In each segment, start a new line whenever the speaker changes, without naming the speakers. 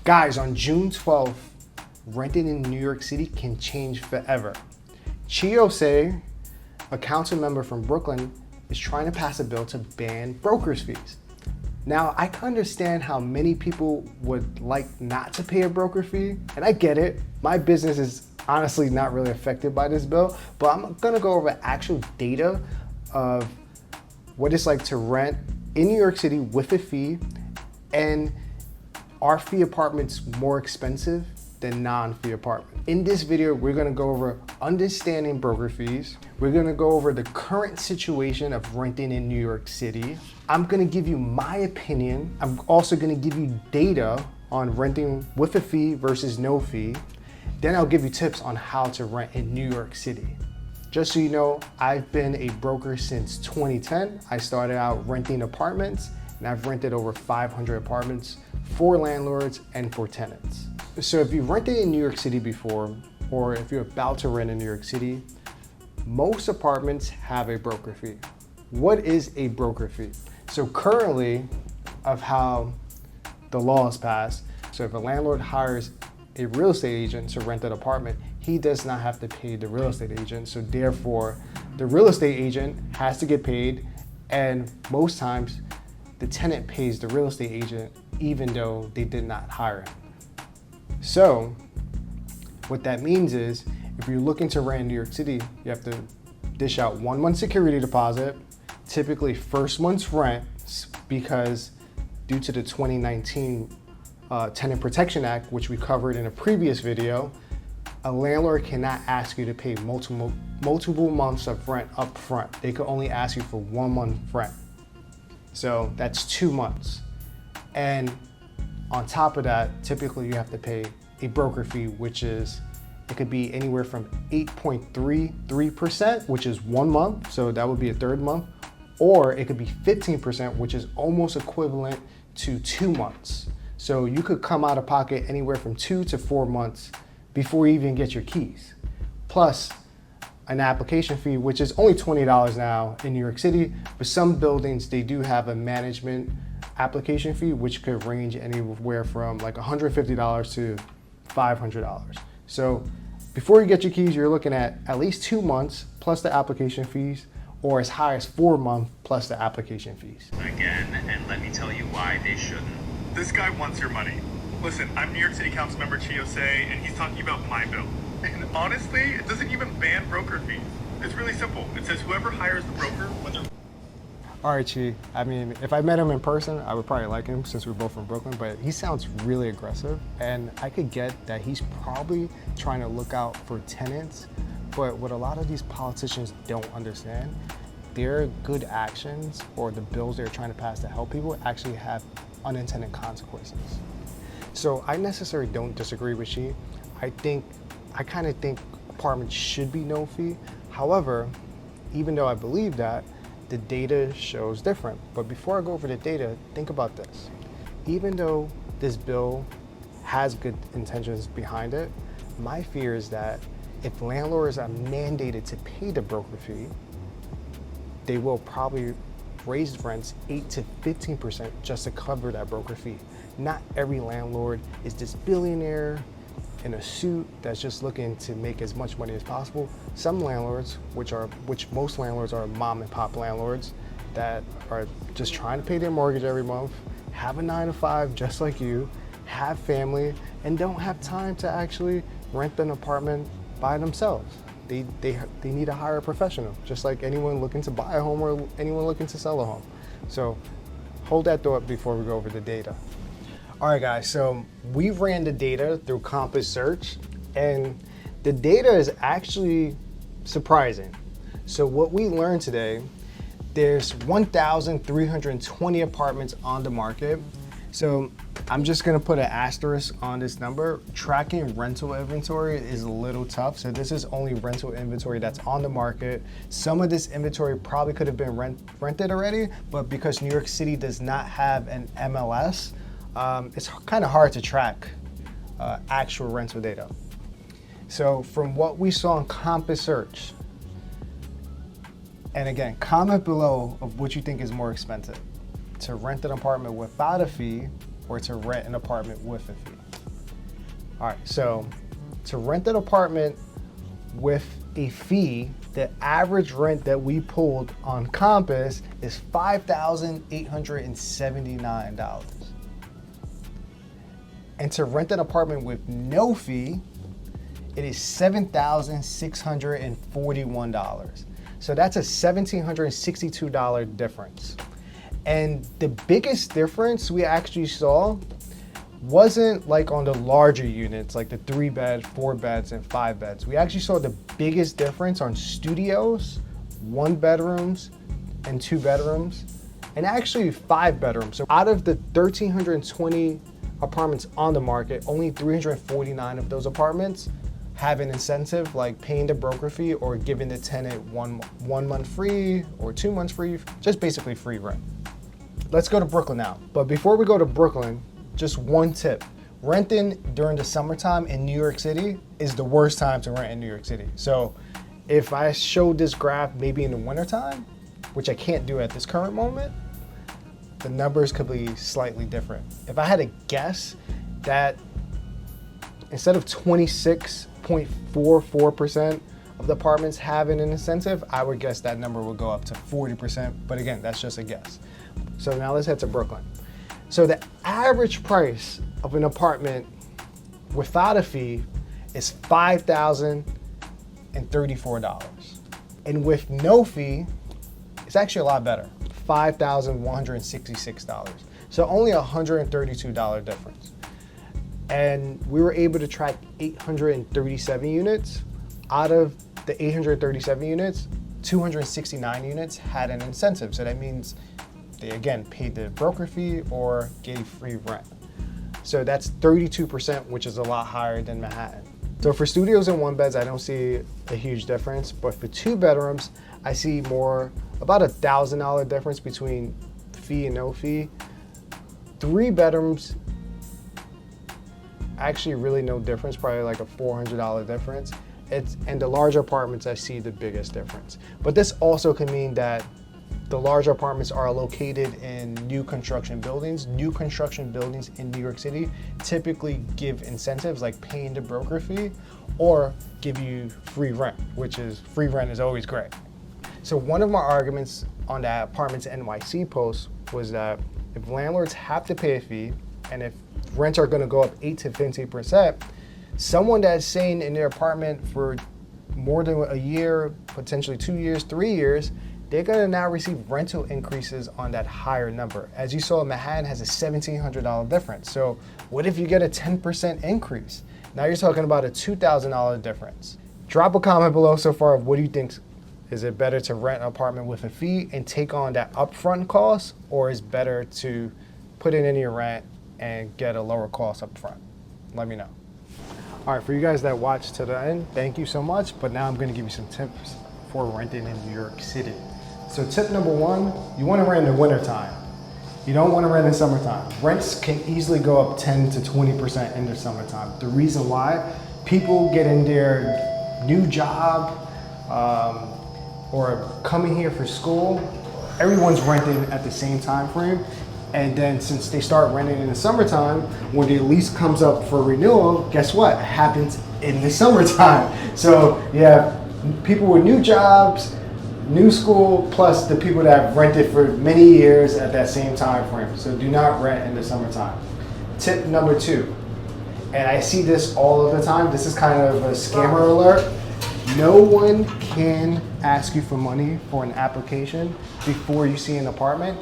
Guys, on June 12th, renting in New York City can change forever. Chiose, a council member from Brooklyn, is trying to pass a bill to ban broker's fees. Now, I can understand how many people would like not to pay a broker fee, and I get it. My business is honestly not really affected by this bill, but I'm gonna go over actual data of what it's like to rent in New York City with a fee, and are fee apartments more expensive than non-fee apartments? In this video, we're gonna go over understanding broker fees. We're gonna go over the current situation of renting in New York City. I'm gonna give you my opinion. I'm also gonna give you data on renting with a fee versus no fee. Then I'll give you tips on how to rent in New York City. Just so you know, I've been a broker since 2010. I started out renting apartments, and I've rented over 500 apartments for landlords and for tenants. So if you've rented in New York City before, or if you're about to rent in New York City, most apartments have a broker fee. What is a broker fee? So currently, of how the law is passed, so if a landlord hires a real estate agent to rent an apartment, he does not have to pay the real estate agent. So therefore, the real estate agent has to get paid, and most times the tenant pays the real estate agent even though they did not hire him. So what that means is, if you're looking to rent in New York City, you have to dish out 1 month security deposit, typically first month's rent, because due to the 2019 Tenant Protection Act, which we covered in a previous video, a landlord cannot ask you to pay multiple months of rent up front. They could only ask you for 1 month rent. So that's 2 months. And on top of that, typically you have to pay a broker fee, which is, it could be anywhere from 8.33%, which is 1 month, so that would be a third month, or it could be 15%, which is almost equivalent to 2 months. So you could come out of pocket anywhere from 2 to 4 months before you even get your keys. Plus an application fee, which is only $20 now in New York City, but some buildings, they do have a management application fee, which could range anywhere from like $150 to $500. So before you get your keys, you're looking at least 2 months plus the application fees, or as high as 4 months plus the application fees.
Again, and let me tell you why they shouldn't.
This guy wants your money. Listen, I'm New York City Council member Chiose, and he's talking about my bill. And honestly, it doesn't even ban broker fees. It's really simple. It says whoever hires the broker, whether...
All right, Chi. I mean, if I met him in person, I would probably like him since we're both from Brooklyn, but he sounds really aggressive. And I could get that he's probably trying to look out for tenants, but what a lot of these politicians don't understand, their good actions or the bills they're trying to pass to help people actually have unintended consequences. So I necessarily don't disagree with Chi. I kind of think apartments should be no fee. However, even though I believe that, the data shows different. But before I go over the data, think about this. Even though this bill has good intentions behind it, my fear is that if landlords are mandated to pay the broker fee, they will probably raise rents 8 to 15% just to cover that broker fee. Not every landlord is this billionaire in a suit that's just looking to make as much money as possible. Some landlords, which most landlords are mom and pop landlords that are just trying to pay their mortgage every month, have a 9 to 5 just like you, have family, and don't have time to actually rent an apartment by themselves. They need to hire a professional, just like anyone looking to buy a home or anyone looking to sell a home. So hold that thought before we go over the data. All right, guys, so we ran the data through Compass Search, and the data is actually surprising. So what we learned today, there's 1,320 apartments on the market. So I'm just gonna put an asterisk on this number. Tracking rental inventory is a little tough. So this is only rental inventory that's on the market. Some of this inventory probably could have been rented already, but because New York City does not have an MLS, it's kind of hard to track actual rental data. So from what we saw on Compass Search, and again, comment below of what you think is more expensive, to rent an apartment without a fee or to rent an apartment with a fee? All right, so to rent an apartment with a fee, the average rent that we pulled on Compass is $5,879. And to rent an apartment with no fee, it is $7,641. So that's a $1,762 difference. And the biggest difference we actually saw wasn't like on the larger units, like the 3-bed, 4-beds, and 5-beds. We actually saw the biggest difference on studios, 1-bedrooms, and 2-bedrooms, and actually 5-bedrooms. So out of the 1,320 apartments on the market, only 349 of those apartments have an incentive like paying the broker fee or giving the tenant one month free or 2 months free, just basically free rent. Let's go to Brooklyn now. But before we go to Brooklyn, just one tip. Renting during the summertime in New York City is the worst time to rent in New York City. So if I showed this graph maybe in the wintertime, which I can't do at this current moment, the numbers could be slightly different. If I had to guess, that instead of 26.44% of the apartments having an incentive, I would guess that number would go up to 40%. But again, that's just a guess. So now let's head to Brooklyn. So the average price of an apartment without a fee is $5,034. And with no fee, it's actually a lot better, $5,166. So only a $132 difference. And we were able to track 837 units. Out of the 837 units, 269 units had an incentive. So that means they again paid the broker fee or gave free rent. So that's 32%, which is a lot higher than Manhattan. So for studios and 1-beds, I don't see a huge difference, but for 2-bedrooms, I see more, about $1,000 difference between fee and no fee. 3-bedrooms, actually really no difference, probably like a $400 difference. And the larger apartments, I see the biggest difference. But this also can mean that the larger apartments are located in new construction buildings. New construction buildings in New York City typically give incentives like paying the broker fee or give you free rent, which is free rent is always great. So one of my arguments on that Apartments NYC post was that if landlords have to pay a fee and if rents are gonna go up 8 to 15%, someone that's staying in their apartment for more than a year, potentially 2 years, 3 years, they're gonna now receive rental increases on that higher number. As you saw, Manhattan has a $1,700 difference. So what if you get a 10% increase? Now you're talking about a $2,000 difference. Drop a comment below so far of what do you think. Is it better to rent an apartment with a fee and take on that upfront cost, or is it better to put it in your rent and get a lower cost upfront? Let me know. All right, for you guys that watched to the end, thank you so much. But now I'm gonna give you some tips for renting in New York City. So tip number 1, you wanna rent in the wintertime. You don't wanna rent in summertime. Rents can easily go up 10 to 20% in the summertime. The reason why, people get in their new job or coming here for school, everyone's renting at the same time frame. And then since they start renting in the summertime, when the lease comes up for renewal, guess what? It happens in the summertime. So you have people with new jobs, new school, plus the people that have rented for many years at that same time frame. So do not rent in the summertime. Tip number 2, and I see this all of the time, this is kind of a scammer alert. No one can ask you for money for an application before you see an apartment.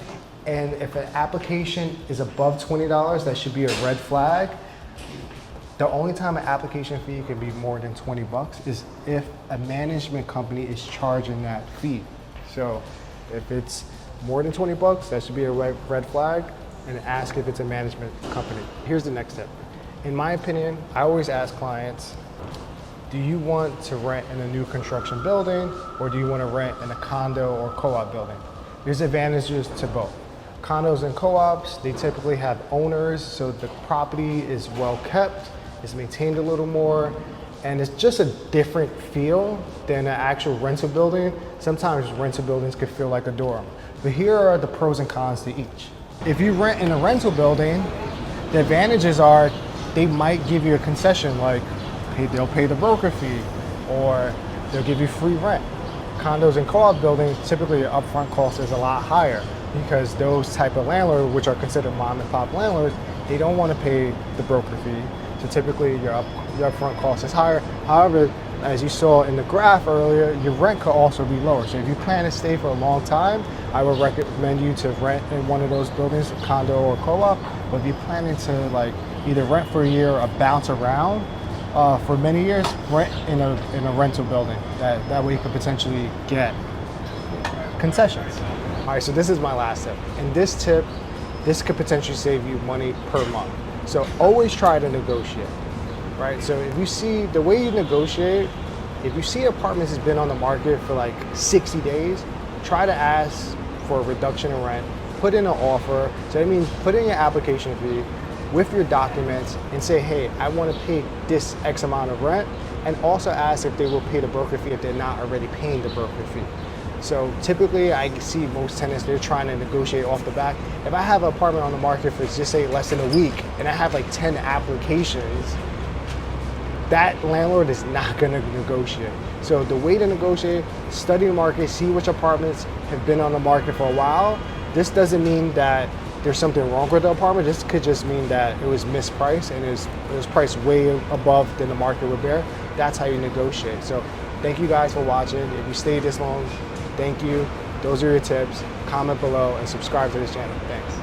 And if an application is above $20, that should be a red flag. The only time an application fee can be more than 20 bucks is if a management company is charging that fee. So if it's more than 20 bucks, that should be a red flag, and ask if it's a management company. Here's the next tip. In my opinion, I always ask clients, do you want to rent in a new construction building, or do you want to rent in a condo or co-op building? There's advantages to both. Condos and co-ops, they typically have owners, so the property is well kept, it's maintained a little more, and it's just a different feel than an actual rental building. Sometimes rental buildings can feel like a dorm. But here are the pros and cons to each. If you rent in a rental building, The advantages are they might give you a concession, like they'll pay the broker fee, or they'll give you free rent. Condos and co-op buildings, typically your upfront cost is a lot higher because those type of landlords, which are considered mom and pop landlords, they don't want to pay the broker fee. So typically your upfront cost is higher. However, as you saw in the graph earlier, your rent could also be lower. So if you plan to stay for a long time, I would recommend you to rent in one of those buildings, a condo or co-op. But if you're planning to like either rent for a year or bounce around for many years, rent in a rental building. That way you could potentially get concessions. All right, so this is my last tip. And this could potentially save you money per month. So always try to negotiate, right? So if you see the way you negotiate, if you see apartments has been on the market for like 60 days, try to ask for a reduction in rent, put in an offer. So that means put in your application fee with your documents and say, hey, I want to pay this X amount of rent, and also ask if they will pay the broker fee if they're not already paying the broker fee. So typically I see most tenants, they're trying to negotiate off the back. If I have an apartment on the market for just say less than a week and I have like 10 applications, that landlord is not gonna negotiate. So the way to negotiate, study the market, see which apartments have been on the market for a while. This doesn't mean that there's something wrong with the apartment. This could just mean that it was mispriced and it was priced way above than the market would bear. That's how you negotiate. So thank you guys for watching. If you stayed this long, thank you. Those are your tips. Comment below and subscribe to this channel. Thanks.